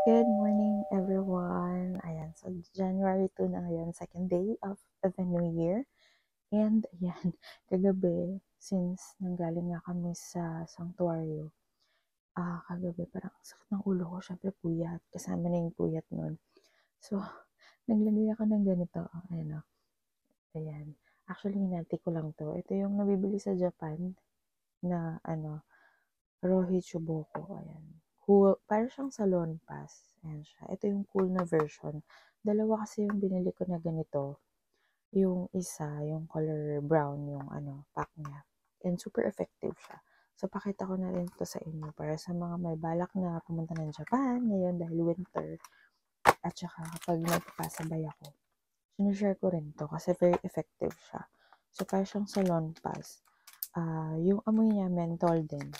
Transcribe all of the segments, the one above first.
Good morning, everyone. Ayan, so January 2 na ngayon, second day of the new year. And ayan, kagabi, since nanggaling nga kami sa sanctuaryo, kagabi parang sakit ng ulo ko, syempre puyat, kasama na yung puyat nun. So, naglagay ako ng ganito, ayan o, ayan. Actually, hinati ko lang to. Ito yung nabibili sa Japan na, Rohi Chuboko, ayan. Cool, para siyang salon pass. Ayan siya. Ito yung cool na version. Dalawa kasi yung binili ko na ganito. Yung isa, yung color brown, yung pack niya. And super effective siya. So, pakita ko na rin to sa inyo para sa mga may balak na pumunta ng Japan ngayon dahil winter. At saka kapag may papasabay ako, sinishare ko rin to kasi very effective siya. So, para siyang salon pass. Yung amoy niya menthol din.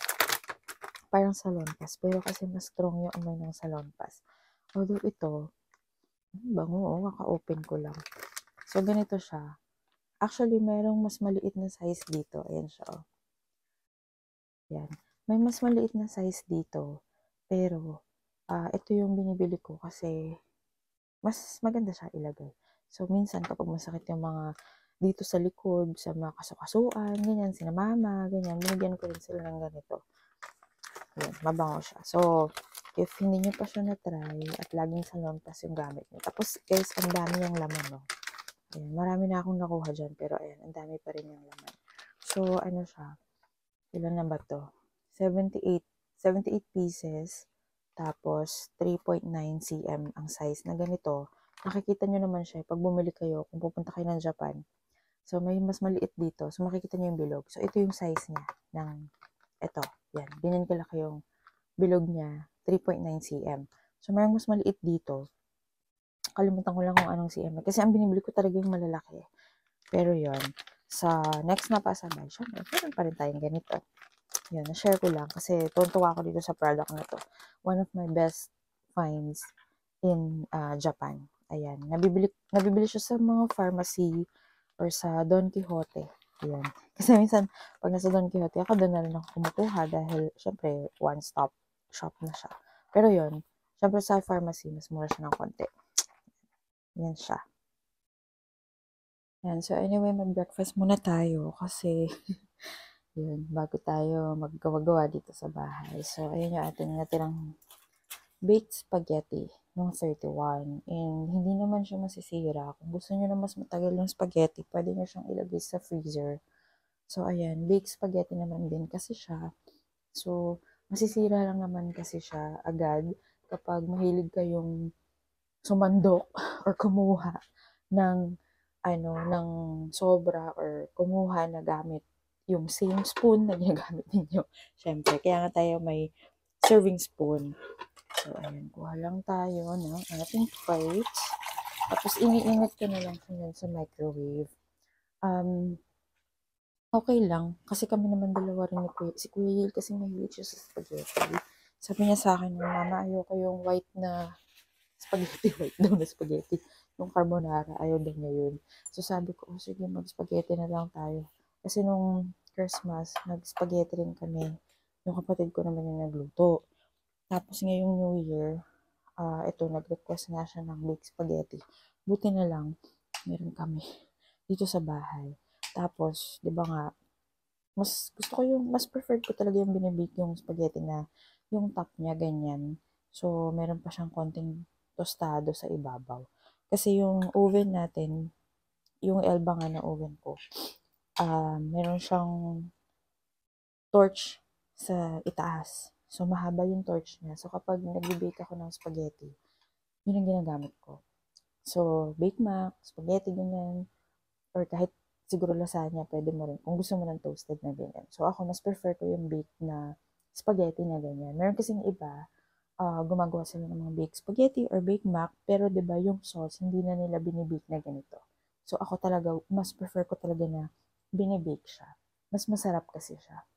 Parang salon pass. Pero kasi mas strong yung amoy ng salon pass. Although ito, bango, kaka-open ko lang. So, ganito siya. Actually, merong mas maliit na size dito. Ayan siya, oh. Yan. May mas maliit na size dito. Pero, ito yung binibili ko kasi mas maganda siya ilagay. So, minsan kapag masakit yung mga dito sa likod, sa mga kasukasuan, ganyan, sinamama, ganyan, binigyan ko rin sila ng ganito. Ayan, mabango siya. So, if hindi nyo pa siya na-try at laging salon pass yung gamit nyo. Tapos, guys, ang dami yung laman, no? Ayan, marami na akong nakuha dyan, pero ayan, ang dami pa rin yung laman. So, ano siya? Ilan na ba to? 78 pieces. Tapos, 3.9 cm ang size na ganito. Nakikita nyo naman siya pag bumili kayo, kung pupunta kayo ng Japan. So, may mas maliit dito. So, makikita nyo yung bilog. So, ito yung size niya ng ito. Yan. Ganyan kalaki yung bilog niya. 3.9 cm. So, mayroong mas maliit dito. Kalimutan ko lang kung anong cm. Kasi ang binibili ko talaga yung malalaki. Pero yon sa next na pasabay, syempre, meron pa rin tayong ganito. Yun, na-share ko lang kasi tuntua ako dito sa product na to. One of my best finds in Japan. Ayan, nabibili siya sa mga pharmacy or sa Don Quixote. Ayan. Kasi minsan, pag nasa Don Quixote, ako doon na rin ako kumukuha dahil, syempre, one-stop shop na siya. Pero yun, syempre sa pharmacy, mas mura siya ng konti. Yan siya. Yan. So, anyway, mag-breakfast muna tayo kasi yun, bago tayo maggawa-gawa dito sa bahay. So, ayun yung ating natirang baked spaghetti nung 31. And hindi naman siya masisira. Kung gusto niyo na mas matagal yung spaghetti, pwede niyo siyang ilagay sa freezer. So, ayan, baked spaghetti naman din kasi siya. So, masisira lang naman kasi siya agad kapag mahilig kayong sumandok or kumuha ng ng sobra or kumuha na gamit yung same spoon na ginagamit ninyo. Siyempre, kaya nga tayo may serving spoon. So, ayan, kuha lang tayo ng ating plates. Tapos, iniinit ko na lang siya sa microwave. Okay lang. Kasi kami naman dalawa rin ni Kuya. Si Kuya Yil kasi mahilig siya sa spaghetti. Sabi niya sa akin, Mama, ayoko yung white na spaghetti, white daw na spaghetti. Yung carbonara, ayaw din niya yun. So sabi ko, sige, mag-spaghetti na lang tayo. Kasi nung Christmas, nag-spaghetti rin kami. Yung kapatid ko naman yung nagluto. Tapos ngayong New Year, ito, nag-request nga siya ng baked spaghetti. Buti na lang, meron kami dito sa bahay. Tapos, di ba nga, mas gusto ko mas preferred ko talaga yung binibake yung spaghetti na yung top niya ganyan. So, meron pa siyang konting tostado sa ibabaw. Kasi yung oven natin, yung Elba nga na oven ko, meron siyang torch sa itaas. So, mahaba yung torch niya. So, kapag nag-bake ako ng spaghetti, yun ang ginagamit ko. So, Bake Mac, spaghetti, ganyan. Or kahit siguro lasagna, pwede mo rin. Kung gusto mo ng toasted na ganyan. So, ako, mas prefer ko yung baked na spaghetti na ganyan. Meron kasing iba, gumagawa sila ng mga baked spaghetti or baked mac, pero 'di ba yung sauce, hindi na nila binibake na ganito. So, ako talaga, mas prefer ko talaga na binibake siya. Mas masarap kasi siya.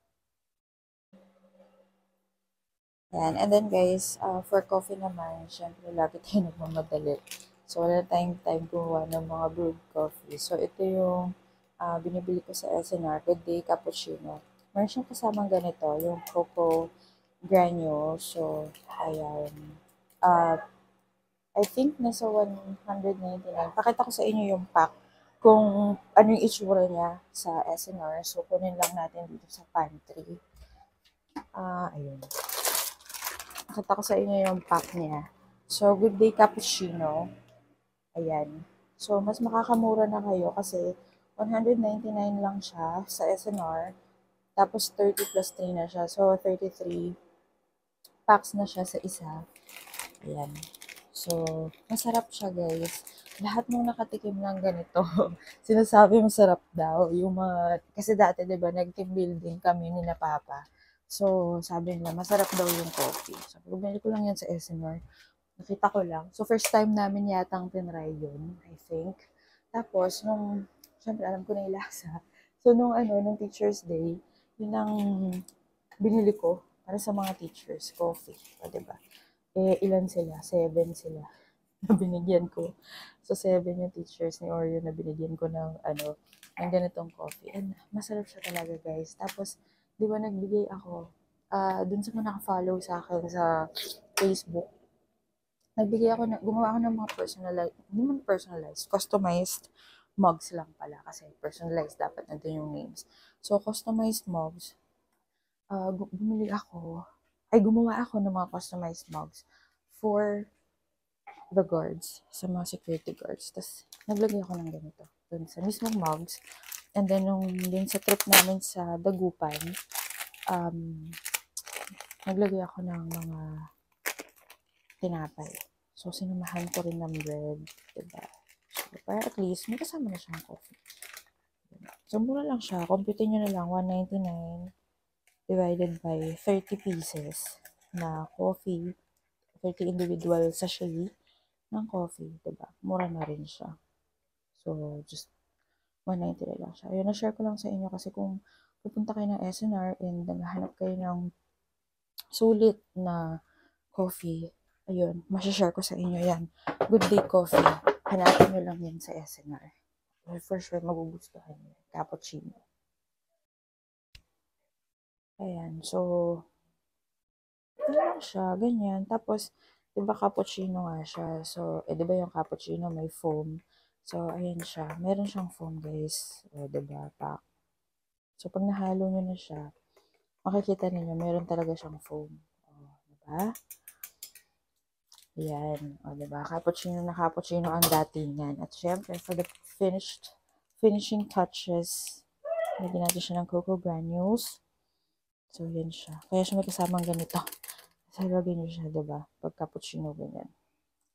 Yan. And then guys, for coffee naman, syempre lagi tayo nagmamadali. So, wala tayong time gumawa ng mga brewed coffee. So, ito yung binibili ko sa SNR, Good Day Cappuccino. Meron siyang kasamang ganito, yung cocoa granules. So, ayan. Uh, I think nasa 199. Pakita ko sa inyo yung pack kung ano yung itsura niya sa SNR. So, kunin lang natin dito sa pantry. Ayun. Pakita ko sa inyo yung pack niya. So, Good Day Cappuccino. Ayan. So, mas makakamura na kayo kasi 199 lang siya sa SNR. Tapos 30 plus 3 na siya. So, 33 packs na siya sa isa. Ayan. So, masarap siya guys. Lahat nung nakatikim ng ganito, sinasabi masarap daw. Yung mga, kasi dati diba, nag-team building kami ni na Papa. So, sabi nila, masarap daw yung coffee. So, bumili ko lang yan sa SMR. Nakita ko lang. So, first time namin yatang tinry yun, I think. Tapos, syempre, alam ko na yung lasa. So, nung Teacher's Day, yun ang binili ko para sa mga teachers, coffee. O, diba? Ilan sila? 7 sila na binigyan ko. So, 7 yung teachers ni Oreo na binigyan ko ng ganitong coffee. And masarap siya talaga, guys. Tapos, di ba nagbigay ako, dun sa mga nakafollow sa akin sa Facebook, gumawa ako ng mga personalized, hindi man personalized, customized mugs lang pala kasi personalized dapat nandun yung names. So, customized mugs, gumawa ako ng mga customized mugs for the guards, sa mga security guards. Tapos, naglagay ako ng ganito dun sa mismong mugs. And then, din sa trip namin sa Dagupan, naglagay ako ng mga tinapay. So, sinamahan ko rin ng bread, diba? So, para at least, may kasama na siyang coffee. So, mura lang siya. Computin nyo na lang, 199 divided by 30 pieces na coffee, 30 individual sachet ng coffee, diba? Mura na rin siya. So, just 190 lang siya. Ayun, na-share ko lang sa inyo kasi kung pupunta kayo ng SNR and naghahanap kayo ng sulit na coffee, ayun, masashare ko sa inyo yan. Good Day Coffee. Hanapin nyo lang yan sa SNR. For sure, magugustuhan nyo. Cappuccino. Ayan, so, lang siya, ganyan. Tapos, di ba cappuccino nga siya. So, di ba yung cappuccino may foam. So, ayan siya. Meron siyang foam, guys. O, di ba, pack. So, pag nahalo nyo na siya, makikita ninyo, meron talaga siyang foam. O, diba? Yan. O, diba? Cappuccino na cappuccino ang datingan. At syempre, for the finishing touches, lagyan natin siya ng cocoa granules. So, yan siya. Kaya siya may kasamang ganito. So, lagyan nyo siya, diba? Pag cappuccino, ganyan.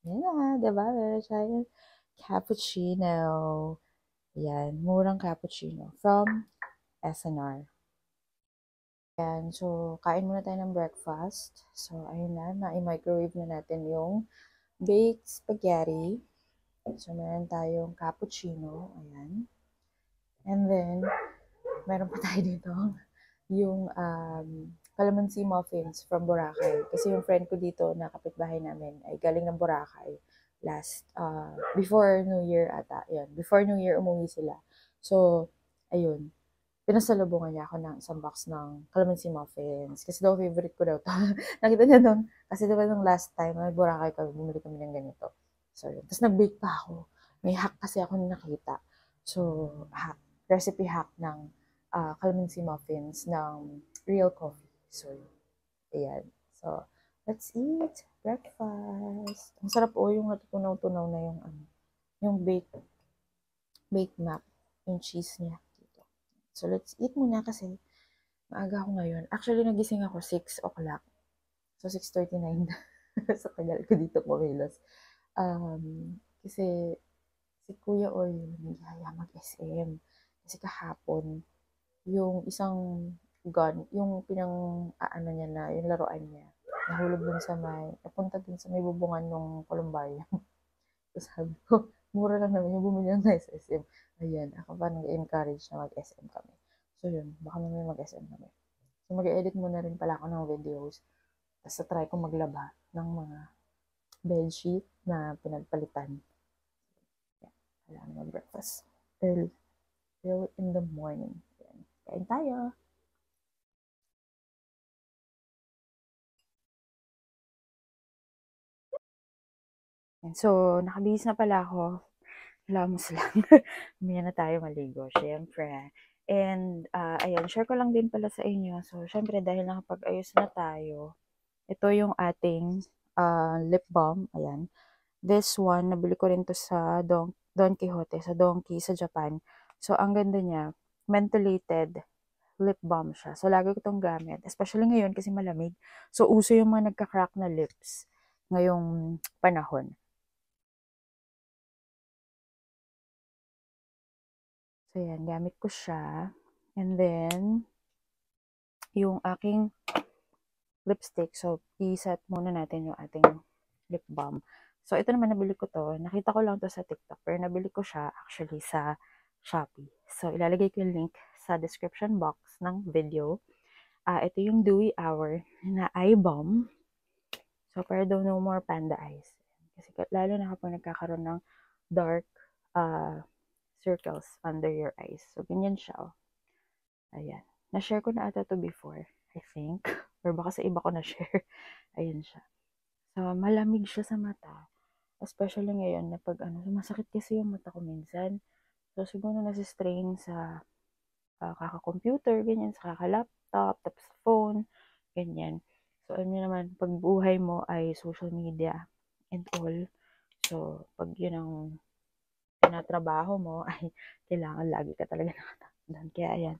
Yan na, diba? Meron siya yung cappuccino. Yan. Murang cappuccino. From SNR. Yan. So, kain muna tayo ng breakfast. So, ayun na. Na-microwave na natin yung baked spaghetti. So, meron tayong cappuccino. Ayan. And then, meron pa tayo dito yung calamansi muffins from Boracay. Kasi yung friend ko dito na kapitbahay namin ay galing ng Boracay before New Year ata. Yun. Before New Year, umuwi sila. So, ayun. Pinasalubungan niya ako ng isang box ng calamansi muffins. Kasi daw favorite ko daw to. Nakita niya doon. Kasi diba nung last time, may Boracay kami, bumili kami ng ganito. So, yun. Tapos nag-bake pa ako. May hack kasi ako na nakita. So, recipe hack ng calamansi muffins ng real coffee. So, ayan. So, let's eat breakfast. Ang sarap yung natutunaw-tunaw na yung baked map, yung cheese niya. So, let's eat muna kasi maaga ako ngayon. Actually, nagising ako 6 o'clock. So, 6:39 sa tagal ko dito kumilos. Kasi si Kuya Oreo nagihaya mag-SM. Kasi kahapon, yung isang gun, yung niya na, yung laruan niya, nahulog dun napunta dun sa may bubungan ng columbarium. So, sabi ko, mura lang naman yung bumili ng SM. Ayan, ako pa nag-encourage na mag-SM kami. So, yun, baka naman mag-SM kami. So, mag-edit muna rin pala ako ng videos. Tapos, try ko maglaba ng mga bedsheet na pinagpalitan. Yan, kailangan mag-breakfast early in the morning. Yan. Kain tayo! So, nakabihis na pala ako. Hilamos lang. Mamaya na tayo maligo, syempre. And, ayan, share ko lang din pala sa inyo. So, syempre, dahil nakapag-ayos na tayo, ito yung ating lip balm. Ayan. This one, nabili ko rin to sa Don Quixote, sa Donkey, sa Japan. So, ang ganda niya, mentholated lip balm siya. So, lagi ko itong gamit. Especially ngayon kasi malamig. So, uso yung mga nagka-crack na lips ngayong panahon. So, yan. Gamit ko siya. And then, yung aking lipstick. So, i-set muna natin yung ating lip balm. So, ito naman, nabili ko to. Nakita ko lang to sa TikTok. Pero nabili ko siya actually sa Shopee. So, ilalagay ko yung link sa description box ng video. Ito yung Dewy Hour na eye balm. So, para daw no more panda eyes. Kasi lalo na kapag nagkakaroon ng dark circles under your eyes. So, ganyan siya. Oh. Ayan. Na-share ko na ata to before, I think. Or baka sa iba ko na-share. Ayan siya. So, malamig siya sa mata. Especially ngayon na pag sumasakit kasi yung mata ko minsan. So, siguro nasi-strain sa kaka-computer, ganyan, sa kaka-laptop, tapos phone, ganyan. So, alam niyo naman, pag buhay mo ay social media and all. So, pag yun ang tinatrabaho mo, ay kailangan lagi ka talaga nakatandaan. Kaya, ayan.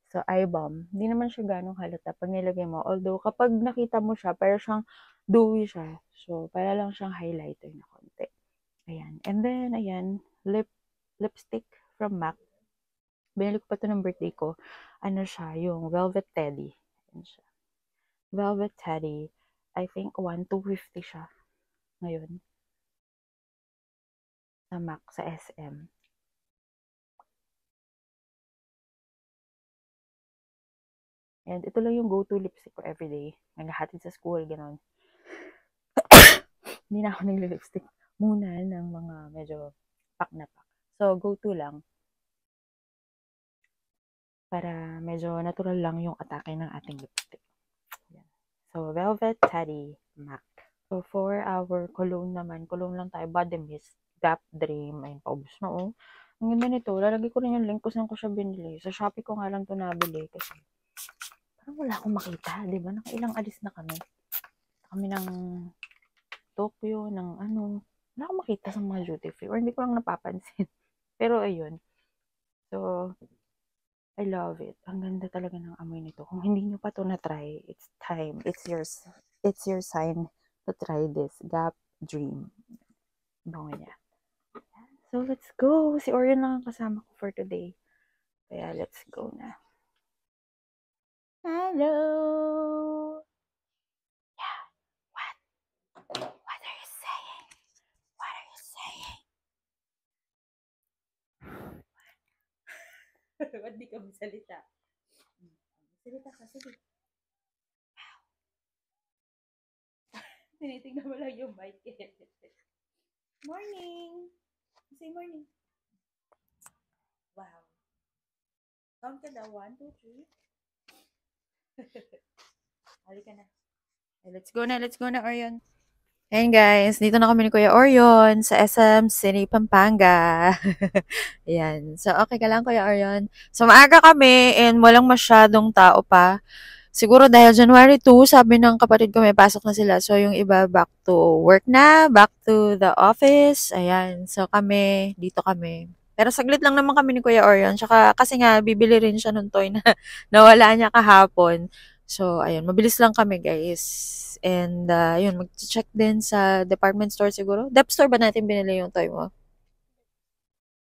So, eye balm. Hindi naman siya ganong halata pag nilagay mo. Although, kapag nakita mo siya, para siyang dewy siya. So, para lang siyang highlighter na konti. Ayan. And then, ayan, lipstick from MAC. Binili ko pa ito ng birthday ko. Ano siya, yung Velvet Teddy. Ayan siya. Velvet Teddy. I think 1,250 siya ngayon. Sa MAC, sa SM. And ito lang yung go-to lipstick ko everyday. Naghahatid sa school, gano'n. Hindi na ako nagli-lipstick muna ng mga medyo pak na pak. So, go-to lang. Para medyo natural lang yung atake ng ating lipstick. Yan. So, Velvet Teddy MAC. So, for our cologne naman, cologne lang tayo, body mist, Gap Dream. Ayun, paubos na oh. Ang ganda nito, lalagay ko rin yung link kung saan ko siya binili. Sa Shopee ko nga lang ito nabili kasi parang wala akong makita, di ba? Nakailang alis na kami. Kami ng Tokyo, ng wala akong makita sa mga duty free or hindi ko lang napapansin. Pero ayun. So, I love it. Ang ganda talaga ng amoy nito. Kung hindi nyo pa to na-try, it's time. It's your sign to try this. Gap Dream. Bango niya. So, let's go. Si Orion lang ang kasama ko for today. Kaya, let's go na. Hello! Yeah. What? What are you saying? What are you saying? Ba't di ka magsalita? Salita ka, sige. Wow. Tinitingnan mo lang yung mic. Morning! Say morning. Wow. Count ka daw. 1, 2, 3. Halika na. Let's go na, Orion. Ayan guys, dito na kami ni Kuya Orion sa SM City, Pampanga. Ayan. So, okay ka lang, Kuya Orion? So, maaga kami and walang masyadong tao pa. Siguro dahil January 2, sabi ng kapatid ko may pasok na sila. So, yung iba back to work na, back to the office. Ayan. So, dito kami. Pero saglit lang naman kami ni Kuya Orion. Tsaka, kasi nga, bibili rin siya ng toy na nawala niya kahapon. So, ayun. Mabilis lang kami, guys. And, yun, mag-check din sa department store siguro. Dep store ba natin binili yung toy mo?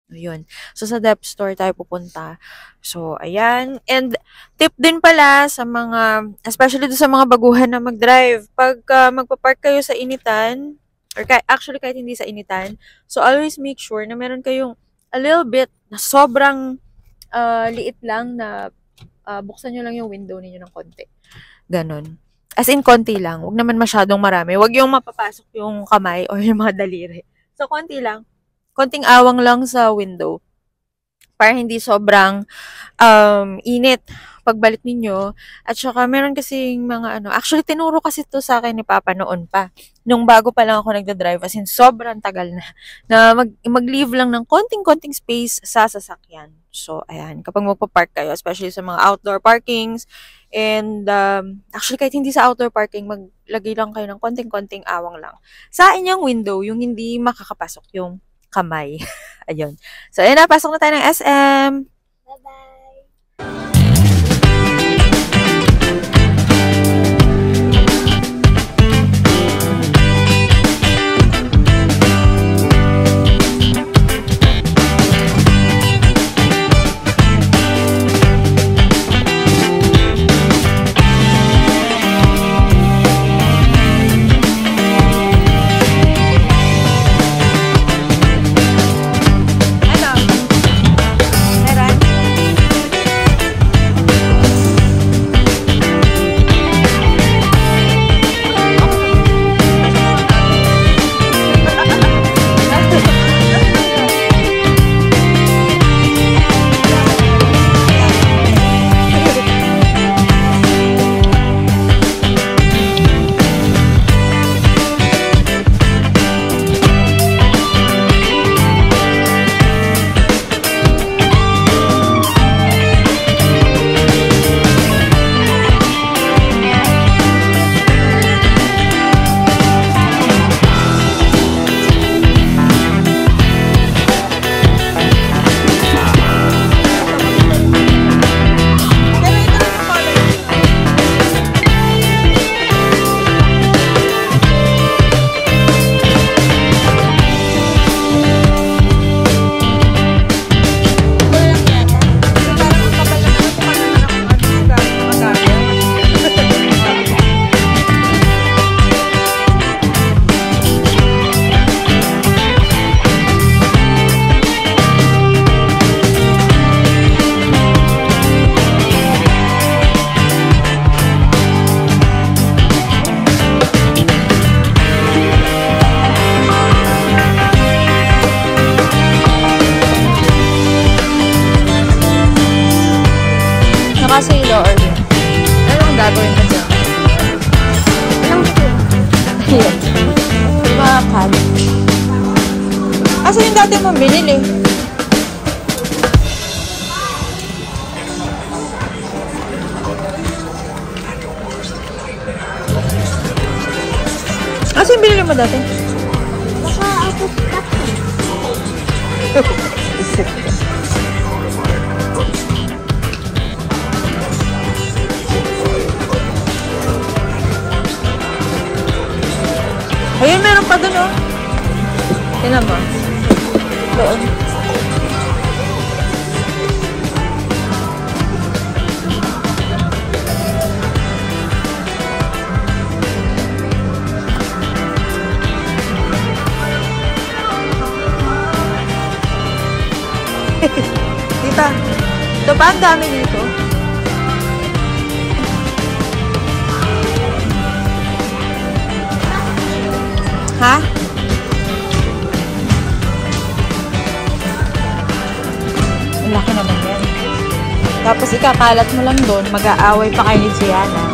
Ayun. So, sa dep store tayo pupunta. So, ayan. And, tip din pala sa mga, especially sa mga baguhan na mag-drive, pag magpa-park kayo sa initan, or actually kahit hindi sa initan, so always make sure na meron kayong a little bit na sobrang liit lang na buksan nyo lang yung window ninyo ng konti. Ganon. As in, konti lang. Huwag naman masyadong marami. Huwag yung mapapasok yung kamay or yung mga daliri. So, konti lang. Konting awang lang sa window. Para hindi sobrang init pagbalik ninyo. At saka meron kasing mga ano, actually tinuro kasi to sa akin ni Papa noon pa. Nung bago pa lang ako nagda-drive, as in sobrang tagal na mag-leave lang ng konting-konting space sa sasakyan. So, ayan, kapag magpa-park kayo, especially sa mga outdoor parkings, and actually kahit hindi sa outdoor parking, maglagay lang kayo ng konting-konting awang lang sa inyong window, yung hindi makakapasok yung kamay. Ayun. So, ayun na, pasok na tayo ng SM. Bye-bye! Nakasilo or yun. Ano ang gagawin mo dyan? Ayan. Mga card. Asa yung dati mong binili? Asa yung binili mo dati? Baka ako stuck. Ayun, meron pa dun, oh. Tingnan mo. Doon. Diba? Ito pa, ang dami dito. Ha? Ang laki naman yan. Tapos ikakalat mo lang doon, mag-aaway pa kayo ni Gianna.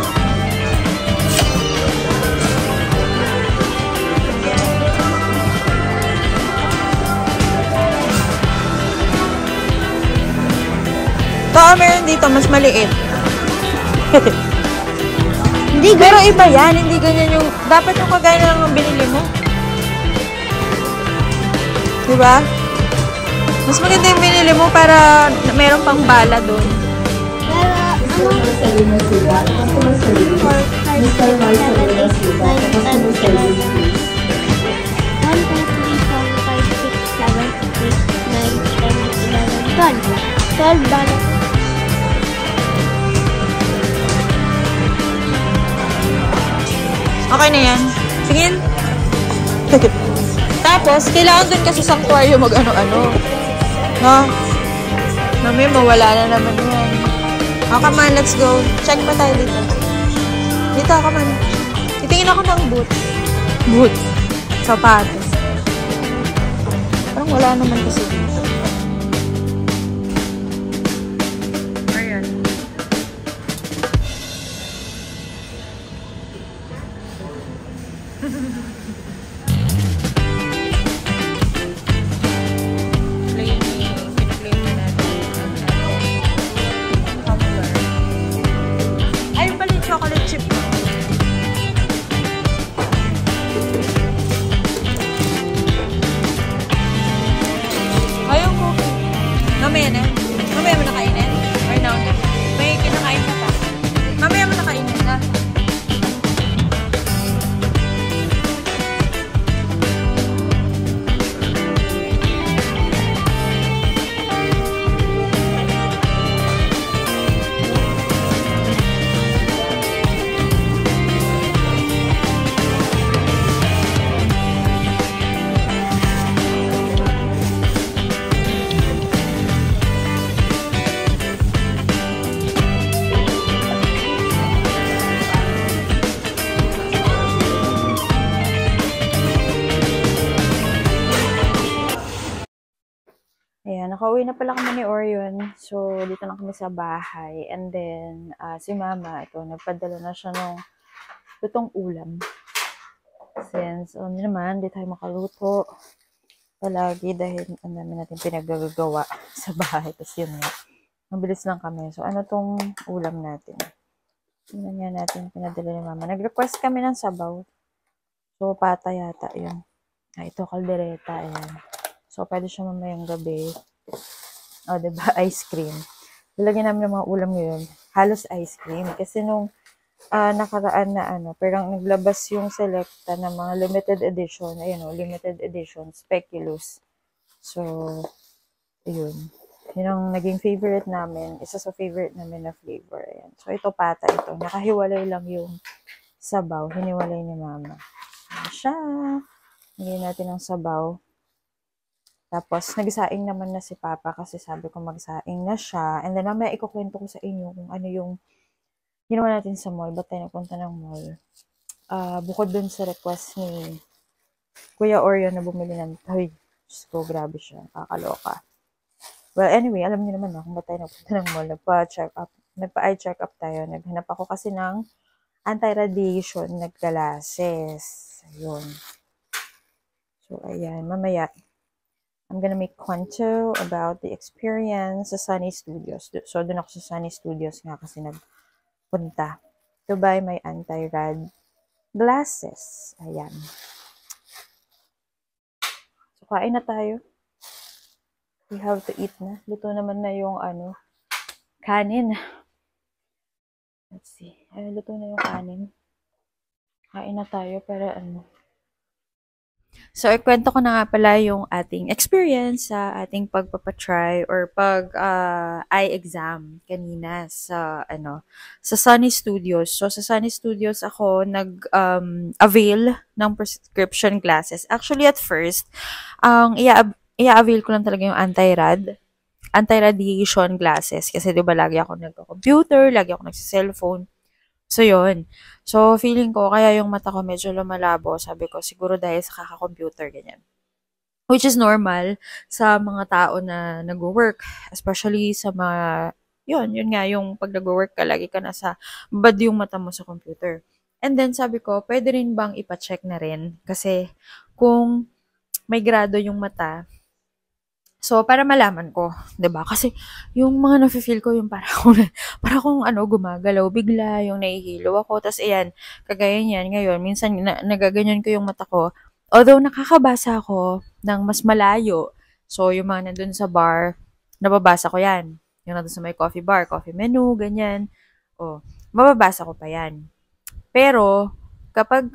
Ito, meron dito, mas maliit. Hindi, pero iba yan. Hindi ganyan yung... Dapat yung kagaya na lang ang binili mo. Diba? Mas maganda yung binili mo para meron pang bala doon. Pero, ano? 4, 5, 6, 7, 8, 9, 10, 11, 12, 13, 14, 15, 16, 12 bala. Okay na yan. Sige. Tapos, kailangan dun kasi sa sanctuary mag-ano-ano. No? Mami, mawala na naman yan. Oh, come on, let's go. Check pa tayo dito. Dito, come on. Titingin ako ng boots. Boots. Sapatos. Parang wala naman kasi dito. Ayan. nakauwi na pala kami ni Orion. So, dito na kami sa bahay. And then, si Mama, ito, nagpadala na siya ng lutong ulam. Since, naman, di tayo makaluto palagi dahil ang dami natin pinagagawa sa bahay. Tapos yun nga, mabilis lang kami. So, ano tong ulam natin? Tingnan nga natin, pinadala ni Mama. Nag-request kami ng sabaw. So, pata yata yun. Ito, kaldereta. Ayan. So, pwede siya mamayang gabi. O, diba? Ice cream. Lalagyan namin ng mga ulam ngayon. Halos ice cream. Kasi nung nakaraan na parang naglabas yung selecta ng mga limited edition. Ayun o, limited edition. Speculoos. So, ayun. Yun ang naging favorite namin. Isa sa favorite namin na flavor. Ayan. So, ito pata ito. Nakahiwalay lang yung sabaw. Hiniwalay ni Mama. Ayan siya. Lagyan natin ng sabaw. Tapos, nagsaing naman na si Papa kasi sabi ko magsaing na siya. And then, mamaya ikukwento ko sa inyo kung ano yung ginawa natin sa mall. Ba't tayo napunta ng mall? Bukod dun sa request ni Kuya Orion na bumili ng toy. Diyos ko, grabe siya. Kakaloka. Well, anyway, alam niyo naman kung ba't tayo napunta ng mall. Nagpa-eye check up tayo. Naghanap ako kasi ng anti-radiation na glasses. Ayun. So, ayan. Mamaya, I'm gonna make kwento about the experience sa Sunny Studios. So, doon ako sa Sunny Studios nga kasi nagpunta to buy my anti-rad glasses. Ayan. So, kain na tayo. We have to eat na. Luto naman na yung kanin. Let's see. Luto na yung kanin. Kain na tayo para So, ikwento ko na nga pala yung ating experience sa ating pagpapatry or eye exam kanina sa Sunny Studios. So, sa Sunny Studios ako avail ng prescription glasses. Actually, at first, ang i-avail ko lang talaga yung anti-radiation glasses. Kasi 'di ba lagi ako nagko-computer, lagi ako nagsi-cellphone. So, yun. So, feeling ko, kaya yung mata ko medyo lumalabo. Sabi ko, siguro dahil sa kaka-computer, ganyan. Which is normal sa mga tao na nag-work. Especially sa mga, yun nga, yung pag nag-work ka, lagi ka nasa bad yung mata mo sa computer. And then, sabi ko, pwede rin bang ipa-check na rin? Kasi, kung may grado yung mata, so, para malaman ko, 'di ba? Kasi yung mga nafe-feel ko yung para akong gumagalaw bigla, yung nahihilo ako. Tapos ayan, kagaya niyan ngayon, minsan nagaganyan ko yung mata ko. Although nakakabasa ako ng mas malayo. So, yung mga nandun sa bar, nababasa ko 'yan. Yung nandun sa may coffee bar, coffee menu, ganyan. Oh, mababasa ko pa 'yan. Pero kapag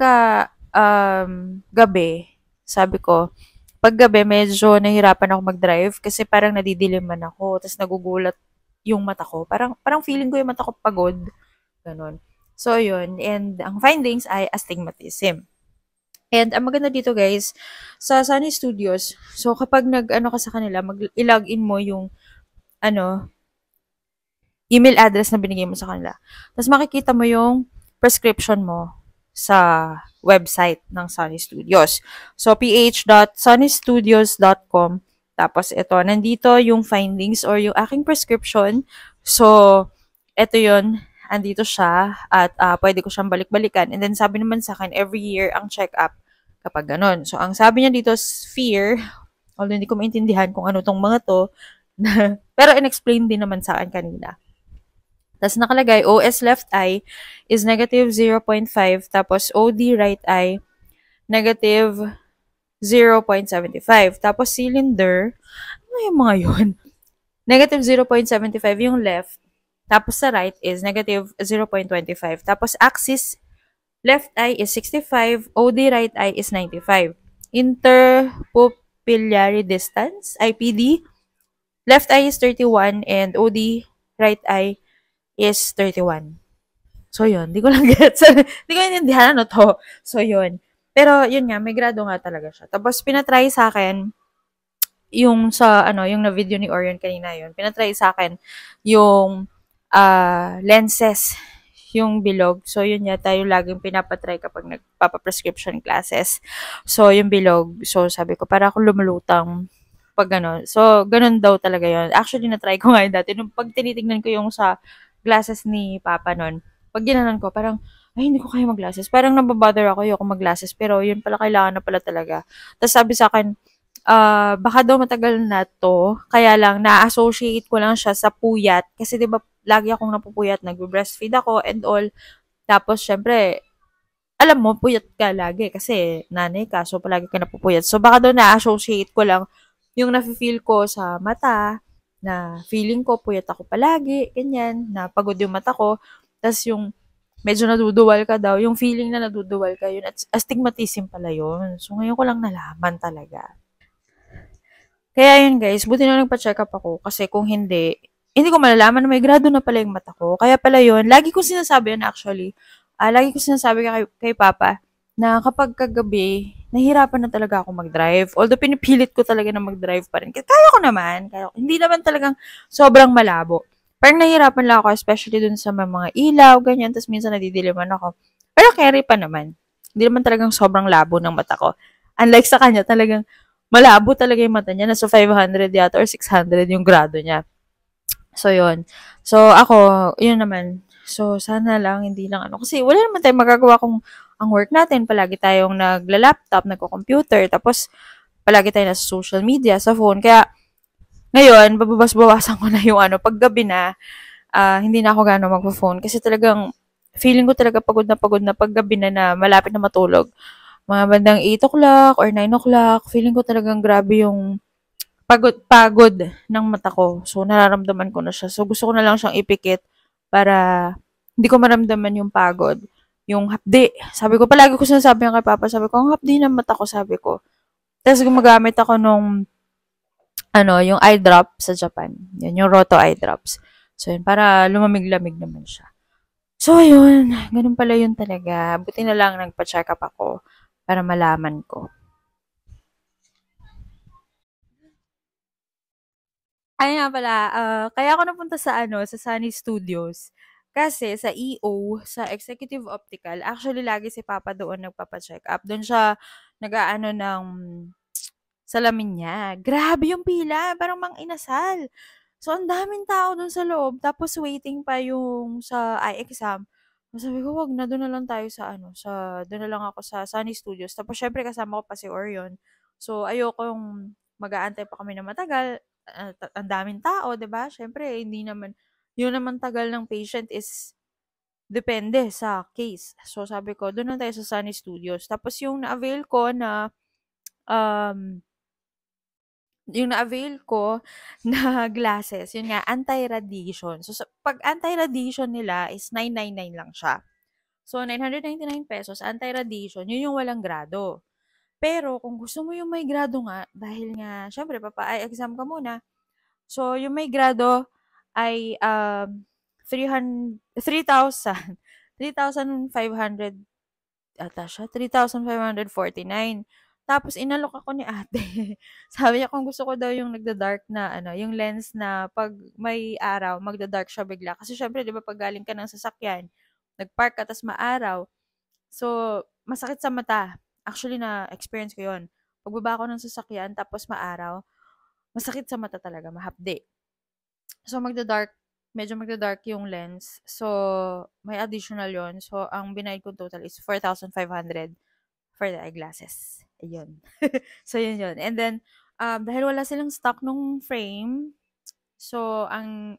gabi, sabi ko, pag gabi, medyo nahirapan ako mag-drive kasi parang nadidiliman ako. Tapos nagugulat yung mata ko. Parang feeling ko yung mata ko pagod. Ganon. So, yun. And ang findings ay astigmatism. And ang maganda dito guys, sa Sunny Studios, so kapag ka sa kanila, i-login mo yung email address na binigay mo sa kanila. Tapos makikita mo yung prescription mo sa website ng Sunny Studios. So, ph.sunnystudios.com. Tapos, ito, nandito yung findings or yung aking prescription. So, ito yun. Andito siya at pwede ko siyang balik-balikan. And then, sabi naman sa akin, every year ang check-up kapag ganun. So, ang sabi niya dito, sphere, although hindi ko maintindihan kung ano tong mga to, pero in-explain din naman sa akin kanina. Tapos nakalagay, OS left eye is negative 0.5, tapos OD right eye, negative 0.75. Tapos cylinder, ano yung mga yun? Negative 0.75 yung left, tapos sa right is negative 0.25. Tapos axis, left eye is 65, OD right eye is 95. Interpupillary distance, IPD, left eye is 31 and OD right eye is 31. So, yun. Di ko lang gets. Di ko intindihan to. So, yun. Pero, yun nga, may grado nga talaga siya. Tapos, pinatry sa akin, yung sa, yung na-video ni Orion kanina yun, pinatry sa akin, yung lenses, yung bilog. So, yun yata yung laging pinapatry kapag nagpapa-prescription classes. So, yung bilog. So, sabi ko, para akong lumulutang pag ano. So, ganun daw talaga yun. Actually, na-try ko nga yun dati. Nung pag tinitignan ko yung sa glasses ni Papa nun, pag ginanon ko, parang, ay, hindi ko kaya mag-glasses. Parang nababother ako, ayoko mag-glasses. Pero yun pala, kailangan na pala talaga. Tapos sabi sa akin, baka daw matagal na to, kaya lang, na-associate ko lang siya sa puyat. Kasi 'di ba lagi akong napupuyat, nagbe-breastfeed ako and all. Tapos, syempre, alam mo, puyat ka lagi kasi nanay ka, so palagi ka napupuyat. So, baka daw na-associate ko lang yung nafe-feel ko sa mata, na feeling ko puyat ako palagi, ganyan, na pagod yung mata ko. Tapos yung medyo naduduwal ka daw, yung feeling na naduduwal ka, yun, at astigmatism pala yun. So, ngayon ko lang nalaman talaga. Kaya yun guys, buti na nagpa-check up ako kasi kung hindi ko malalaman na may grado na pala yung mata ko. Kaya pala yun, lagi ko sinasabi yun actually. Lagi ko sinasabi kay Papa na kapag kagabi, nahihirapan na talaga ako mag-drive. Although pinipilit ko talaga na mag-drive pa rin. Kaya ko naman. Hindi naman talagang sobrang malabo. Parang nahihirapan lang ako, especially dun sa mga ilaw, ganyan. Tapos minsan nadidiliman ako. Pero carry pa naman. Hindi naman talagang sobrang labo ng mata ko. Unlike sa kanya, talagang malabo talaga yung mata niya. Nasa 500 yata or 600 yung grado niya. So, yun. So, ako, yun naman. So, sana lang, hindi lang ano. Kasi wala naman tayong magagawa kung ang work natin, palagi tayong nagla-laptop, nagko-computer, tapos palagi tayo nasa social media, sa phone. Kaya, ngayon, bababas-bawasan ko na yung ano, paggabi na, hindi na ako gano'ng magpo-phone. Kasi talagang, feeling ko talaga pagod na paggabi na malapit na matulog. Mga bandang 8 o'clock or 9 o'clock, feeling ko talagang grabe yung pagod ng mata ko. So, nararamdaman ko na siya. So, gusto ko na lang siyang ipikit para hindi ko maramdaman yung pagod. Yung hapdi. Sabi ko, palagi ko sinasabi kay Papa, sabi ko, ang hapdi ng mata ko, sabi ko. Tapos gumagamit ako nung, yung eye drop sa Japan. Yan, yung Roto eye drops. So, yun, para lumamig-lamig naman siya. So, ayun. Ganun pala yun talaga. Buti na lang nagpa-check up ako para malaman ko. Ay nga pala, kaya ako napunta sa Sunny Studios. Kasi sa EO, sa Executive Optical, actually lagi si Papa doon nagpapa-check up. Doon siya nag-aano ng salamin niya. Grabe yung pila, parang mang-inasal. So, ang daming tao doon sa loob. Tapos waiting pa yung sa eye exam. Sabi ko, wag na, doon na lang tayo doon na lang ako sa Sunny Studios. Tapos syempre kasama ko pa si Orion. So, ayoko yung mag-aantay pa kami na matagal. Ang daming tao, 'di ba? Syempre, hindi naman, yun naman tagal ng patient is depende sa case. So, sabi ko, doon na tayo sa Sunny Studios. Tapos um, yung na-avail ko na glasses, yun nga, anti-radiation. So, pag anti-radiation nila is 999 lang siya. So, 999 pesos, anti-radiation, yun yung walang grado. Pero, kung gusto mo yung may grado nga, dahil nga, syempre, eye exam ka muna. So, yung may grado ay 3,000, 3,500 ata siya, 3,549. Tapos inalok ako ni ate. Sabi niya kung gusto ko daw yung nagda-dark na yung lens na 'pag may araw magda-dark siya bigla. Kasi syempre 'di ba 'pag galing ka ng sasakyan, nag-park ka ta's maaraw, so masakit sa mata. Actually na-experience ko 'yun. Pagbaba ko ng sasakyan tapos maaraw, masakit sa mata talaga, mahapdi. So medyo magda-dark yung lens. So may additional 'yon. So ang binayad kong total is 4,500 for the eyeglasses. Ayun. So yun. And then dahil wala silang stock nung frame, so ang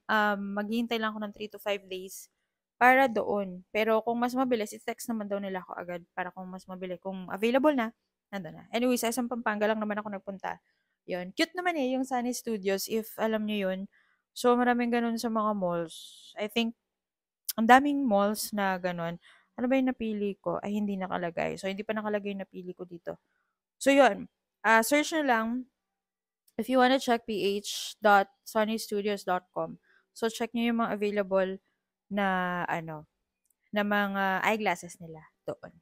maghihintay lang ako ng 3 to 5 days para doon. Pero kung mas mabilis, i-text naman daw nila ako agad para kung mas mabilis. Kung available na, nandun na. Anyway, sa isang Pampanga lang naman ako nagpunta. Yun. Cute naman yung Sunny Studios, if alam niyo yun. So, maraming ganun sa mga malls. I think, ang daming malls na ganun. Ano ba yung napili ko? Ay, hindi nakalagay. So, hindi pa nakalagay yung napili ko dito. So, yun. Search nyo lang if you wanna check ph.sunnystudios.com. So, check nyo yung mga available na na mga eyeglasses nila doon.